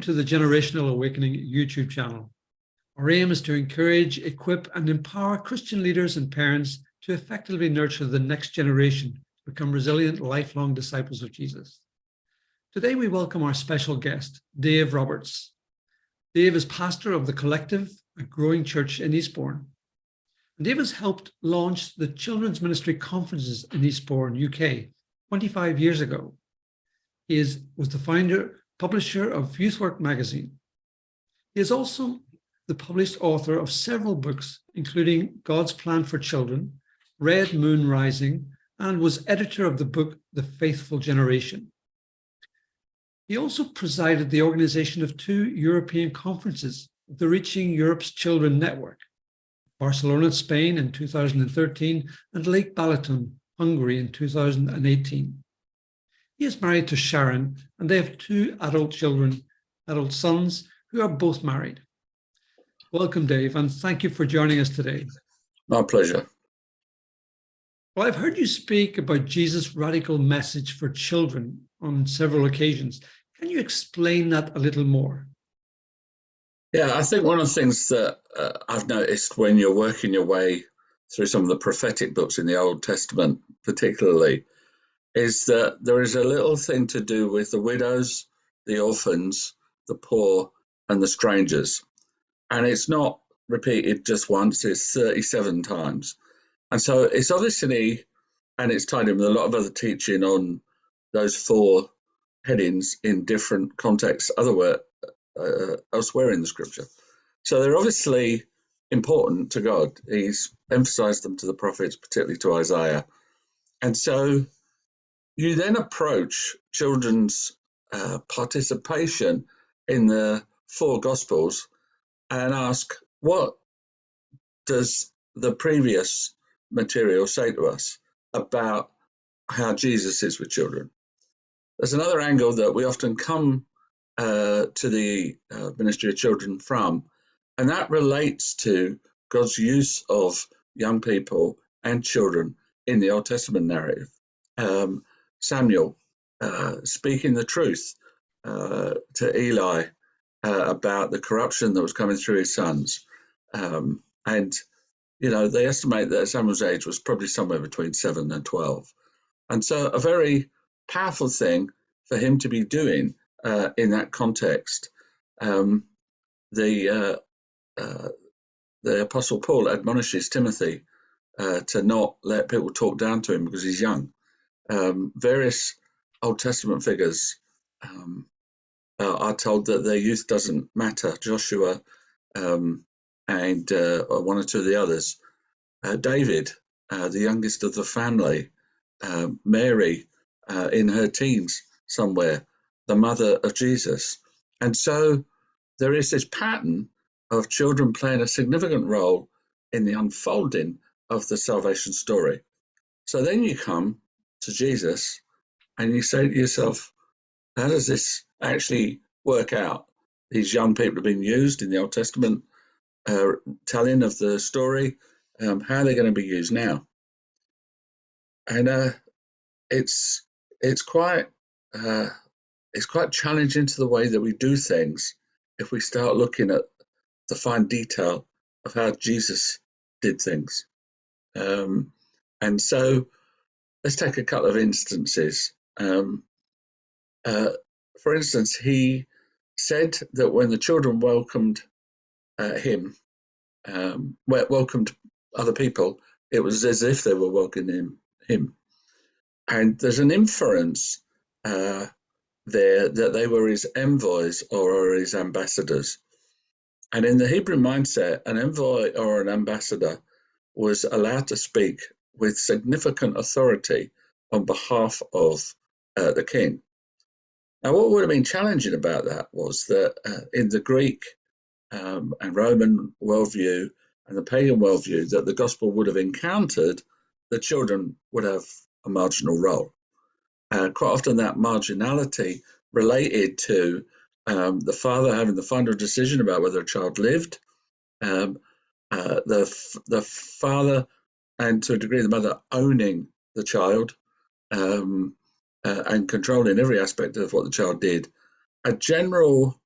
to the Generational Awakening YouTube channel. Our aim is to encourage, equip, and empower Christian leaders and parents to effectively nurture the next generation to become resilient, lifelong disciples of Jesus. Today, we welcome our special guest, Dave Roberts. Dave is pastor of The Collective, a growing church in Eastbourne. Dave has helped launch the Children's Ministry Conferences in Eastbourne, UK, 25 years ago. He was the founder, publisher of Youthwork magazine. He is also the published author of several books, including God's Plan for Children, Red Moon Rising, and was editor of the book, The Faithful Generation. He also presided the organization of 2 European conferences, the Reaching Europe's Children Network, Barcelona, Spain in 2013, and Lake Balaton, Hungary in 2018. He is married to Sharon, and they have 2 adult sons, who are both married. Welcome, Dave, and thank you for joining us today. My pleasure. Well, I've heard you speak about Jesus' radical message for children on several occasions. Can you explain that a little more? Yeah, I think one of the things that I've noticed when you're working your way through some of the prophetic books in the Old Testament, particularly, is that there is a little thing to do with the widows, the orphans, the poor, and the strangers. And it's not repeated just once, it's 37 times. And so it's obviously, and it's tied in with a lot of other teaching on those 4 headings in different contexts elsewhere in the scripture. So they're obviously important to God. He's emphasized them to the prophets, particularly to Isaiah. And so you then approach children's participation in the 4 Gospels and ask, what does the previous material say to us about how Jesus is with children? There's another angle that we often come to the ministry of children from, and that relates to God's use of young people and children in the Old Testament narrative. Samuel speaking the truth to Eli about the corruption that was coming through his sons. And, you know, they estimate that Samuel's age was probably somewhere between 7 and 12. And so a very powerful thing for him to be doing in that context. The Apostle Paul admonishes Timothy to not let people talk down to him because he's young. Various Old Testament figures are told that their youth doesn't matter. Joshua and 1 or 2 of the others. David, the youngest of the family. Mary, in her teens somewhere, the mother of Jesus. And so there is this pattern of children playing a significant role in the unfolding of the salvation story. So then you come to Jesus and you say to yourself, how does this actually work out? These young people have been used in the Old Testament telling of the story. How are they going to be used now? And it's quite challenging to the way that we do things if we start looking at the fine detail of how Jesus did things. And so let's take a couple of instances. For instance, he said that when the children welcomed him, welcomed other people, it was as if they were welcoming him. And there's an inference there that they were his envoys or his ambassadors. And in the Hebrew mindset, an envoy or an ambassador was allowed to speak with significant authority on behalf of the king. Now, what would have been challenging about that was that in the Greek and Roman worldview and the pagan worldview that the gospel would have encountered, the children would have a marginal role. Quite often that marginality related to the father having the final decision about whether a child lived, the father, and to a degree the mother, owning the child and controlling every aspect of what the child did. A general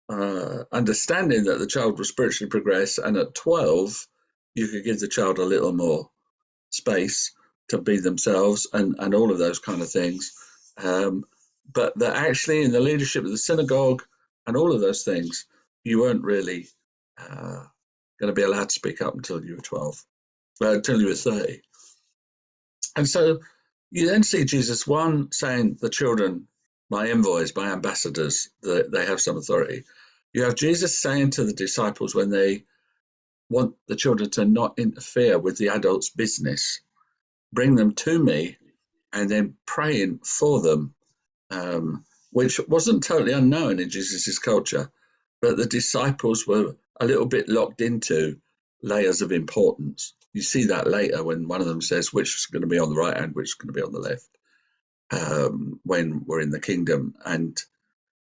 understanding that the child will spiritually progress, and at 12 you could give the child a little more space to be themselves and all of those kind of things. But that actually in the leadership of the synagogue and all of those things, you weren't really going to be allowed to speak up until you were 12, until you were 30. And so you then see Jesus, one, saying, the children, my envoys, my ambassadors, they have some authority. You have Jesus saying to the disciples when they want the children to not interfere with the adults' business, bring them to me, and then praying for them, which wasn't totally unknown in Jesus's culture, but the disciples were a little bit locked into layers of importance. You see that later when one of them says which is going to be on the right hand, which is going to be on the left, when we're in the kingdom. And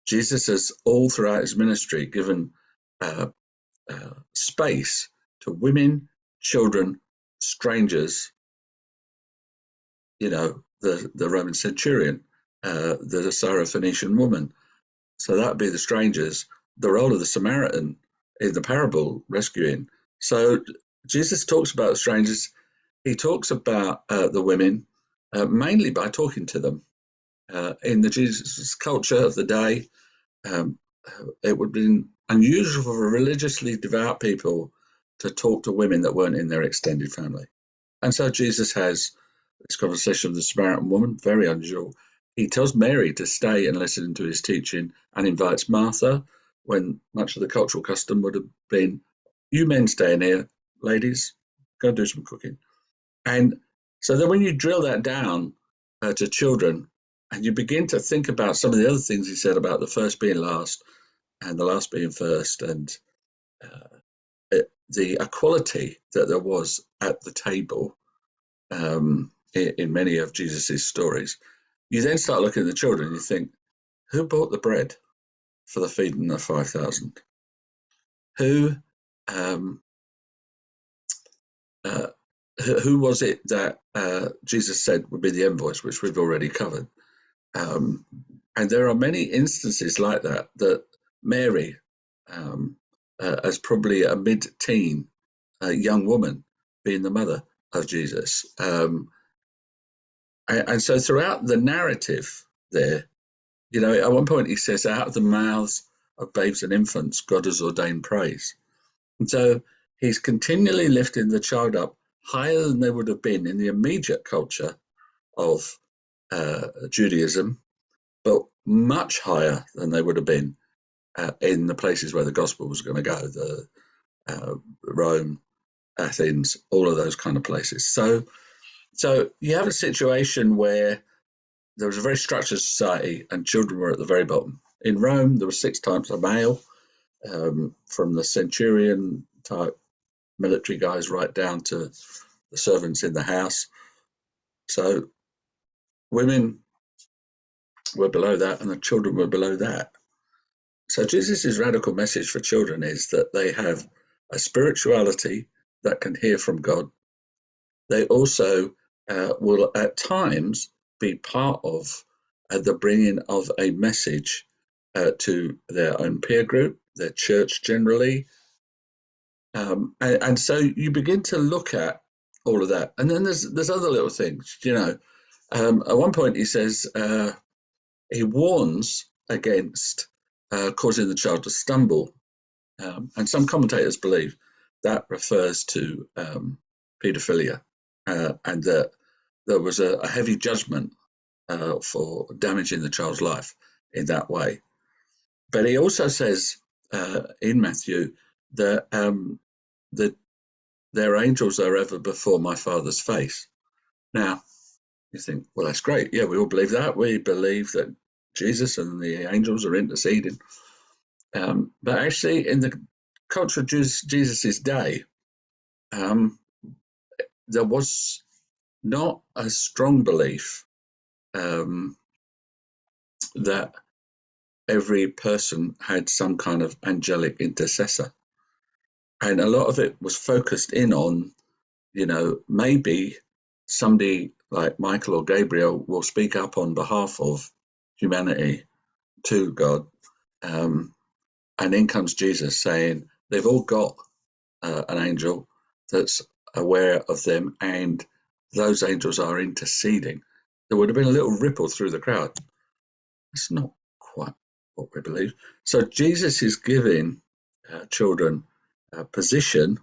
Jesus has all throughout his ministry given space to women, children, strangers, the Roman centurion, the Syrophoenician woman. So that would be the strangers, the role of the Samaritan in the parable, rescuing. So Jesus talks about the strangers. He talks about the women mainly by talking to them. In the Jesus culture of the day, it would have been unusual for religiously devout people to talk to women that weren't in their extended family. And so Jesus has this conversation with the Samaritan woman, very unusual. He tells Mary to stay and listen to his teaching and invites Martha, when much of the cultural custom would have been, you men stay in here, ladies, go do some cooking. And so then when you drill that down to children, and you begin to think about some of the other things he said about the first being last and the last being first, and the equality that there was at the table in many of Jesus's stories, you then start looking at the children and you think, who bought the bread for the feeding of 5,000? Who was it that Jesus said would be the envoys, which we've already covered? And there are many instances like that, that Mary, as probably a mid-teen young woman, being the mother of Jesus. And so throughout the narrative there, at one point he says, out of the mouths of babes and infants, God has ordained praise. And so he's continually lifting the child up higher than they would have been in the immediate culture of Judaism, but much higher than they would have been in the places where the gospel was going to go, the Rome, Athens, all of those kind of places. So you have a situation where there was a very structured society and children were at the very bottom. In Rome, there were 6 types of male, from the centurion type military guys right down to the servants in the house. So women were below that and the children were below that. So Jesus' radical message for children is that they have a spirituality that can hear from God. They also will at times be part of the bringing of a message to their own peer group, their church generally. And so you begin to look at all of that. And then there's other little things, at one point he says, he warns against causing the child to stumble. And some commentators believe that refers to paedophilia, and that there was a heavy judgment for damaging the child's life in that way. But he also says in Matthew that their angels are ever before my Father's face. Now, you think, well, that's great. Yeah, we all believe that. We believe that Jesus and the angels are interceding. But actually, in the culture of Jesus's day, there was not a strong belief that every person had some kind of angelic intercessor. And a lot of it was focused in on, maybe somebody like Michael or Gabriel will speak up on behalf of humanity to God. And in comes Jesus saying, they've all got an angel that's aware of them, and those angels are interceding. There would have been a little ripple through the crowd. That's not quite what we believe. So Jesus is giving children a position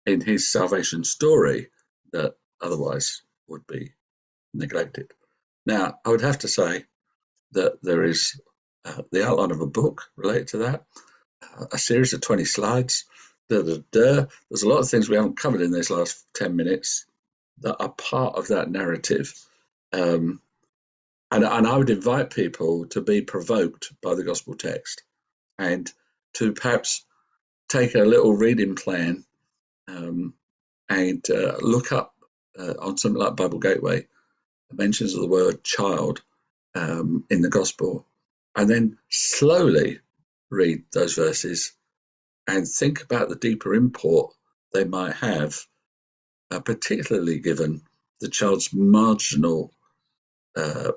in his salvation story that otherwise would be neglected. Now, I would have to say that there is the outline of a book related to that, a series of 20 slides. There's a lot of things we haven't covered in these last 10 minutes that are part of that narrative. And I would invite people to be provoked by the gospel text and to perhaps take a little reading plan and look up on something like Bible Gateway, mentions of the word child in the gospel, and then slowly read those verses and think about the deeper import they might have, particularly given the child's marginal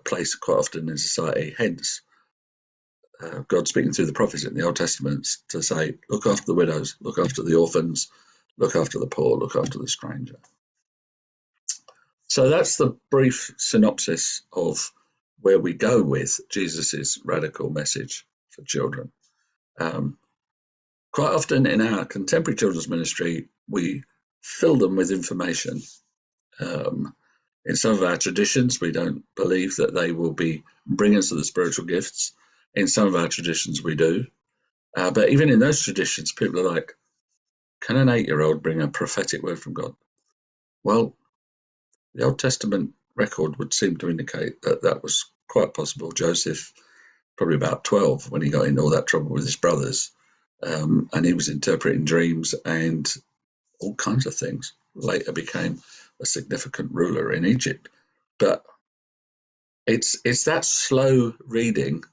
place quite often in society. Hence, God speaking through the prophets in the Old Testament to say, look after the widows, look after the orphans, look after the poor, look after the stranger. So that's the brief synopsis of where we go with Jesus's radical message for children. Quite often in our contemporary children's ministry, we fill them with information. In some of our traditions, we don't believe that they will be bringers of the spiritual gifts. In some of our traditions, we do. But even in those traditions, people are like, can an 8-year-old bring a prophetic word from God? Well, the Old Testament record would seem to indicate that that was quite possible. Joseph, probably about 12, when he got in all that trouble with his brothers, and he was interpreting dreams and all kinds of things. Later became a significant ruler in Egypt. But it's that slow reading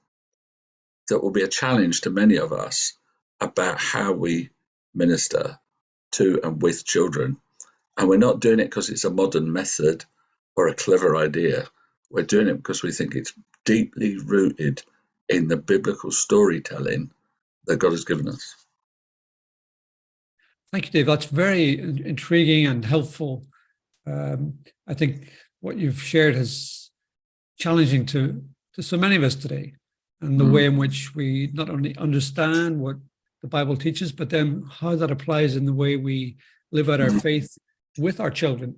that will be a challenge to many of us about how we minister to and with children. And we're not doing it because it's a modern method or a clever idea. We're doing it because we think it's deeply rooted in the biblical storytelling that God has given us. Thank you, Dave. That's very intriguing and helpful. I think what you've shared is challenging to so many of us today, and the way in which we not only understand what the Bible teaches, but then how that applies in the way we live out our faith with our children,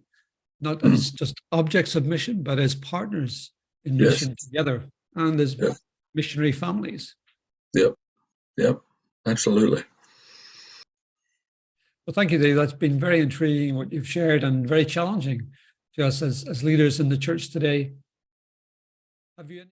not as just objects of mission, but as partners in mission together and as missionary families. Yep, absolutely. Well, thank you, Dave. That's been very intriguing what you've shared and very challenging to us as leaders in the church today. Have you